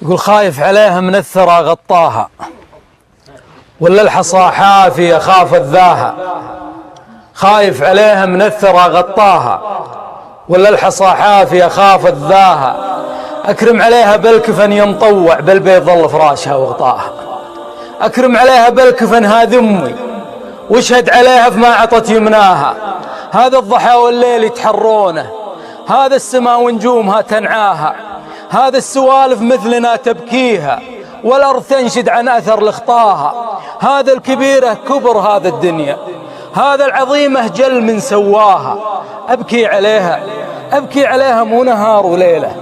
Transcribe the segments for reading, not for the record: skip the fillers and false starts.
يقول خايف عليها من الثرى غطاها، ولا الحصى حافية خافت ذاها. خايف عليها من الثرى غطاها، ولا الحصى حافية خافت ذاها. أكرم عليها بالكفن ينطوع بالبيض ظل فراشها وغطاها. أكرم عليها بالكفن هذه أمي، واشهد عليها فما عطت يمناها. هذا الضحى والليل يتحرونه، هذا السماء ونجومها تنعاها. هذا السوالف مثلنا تبكيها، والأرض تنشد عن أثر لخطاها. هذا الكبيرة كبر هذا الدنيا، هذا العظيمة جل من سواها. أبكي عليها، أبكي عليها مو نهار وليلة،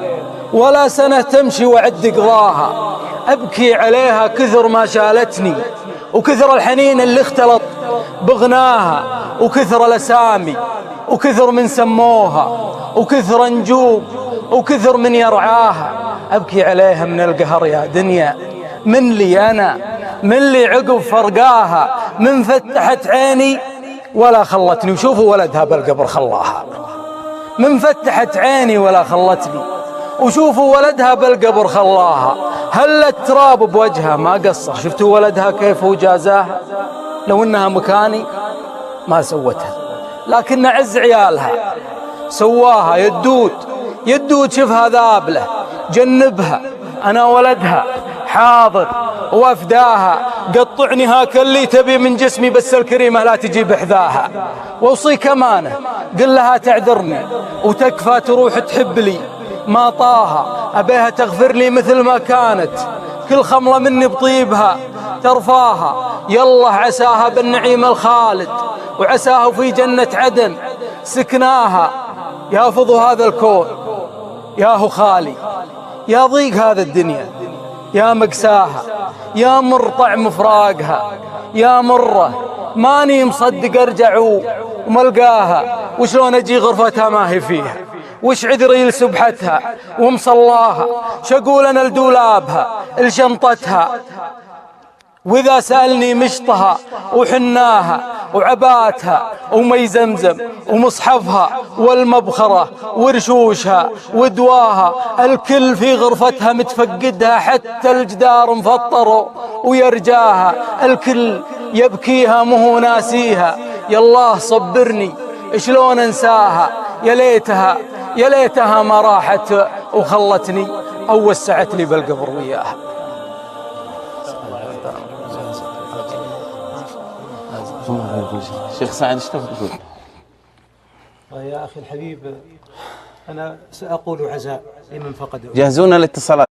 ولا سنة تمشي وعد قضاها. أبكي عليها كثر ما شالتني، وكثر الحنين اللي اختلط بغناها، وكثر الأسامي، وكثر من سموها، وكثر نجوم، وكثر من يرعاها. أبكي عليها من القهر يا دنيا، من لي أنا، من لي عقب فرقاها. من فتحت عيني ولا خلتني، وشوفوا ولدها بالقبر خلاها. من فتحت عيني ولا خلتني، وشوفوا ولدها بالقبر خلاها. هل التراب بوجهها ما قصر، شفتوا ولدها كيف هو جازاها. لو انها مكاني ما سوتها، لكن عز عيالها سواها. يدود شوفها ذابله، جنبها انا ولدها حاضر وافداها. قطعني هاك اللي تبي من جسمي، بس الكريمه لا تجيب حذاها. واوصيك امانه قل لها تعذرني، وتكفى تروح تحب لي ما طاها. أبيها تغفر لي مثل ما كانت، كل خملة مني بطيبها ترفاها. يالله عساها بالنعيم الخالد، وعساها في جنة عدن سكناها. يا فضو هذا الكون، يا هو خالي، يا ضيق هذا الدنيا، يا مقساها، يا مر طعم فراقها، يا مرة ماني مصدق ارجع وملقاها. وشلون اجي غرفتها ما هي فيها، وش عذري لسبحتها ومصلاها. شقول انا لدولابها لشنطتها، واذا سألني مشطها وحناها، وعباتها ومي زمزم ومصحفها والمبخرة ورشوشها ودواها. الكل في غرفتها متفقدها، حتى الجدار مفطر ويرجاها. الكل يبكيها مهو ناسيها. يا الله صبرني شلون انساها. يا ليتها ما راحت وخلتني، أو وسعت لي بالقبر وياها. شيخ سعد ايش تقول؟ يا أخي الحبيب، أنا سأقول عزاء لمن فقده. جهزونا الاتصالات.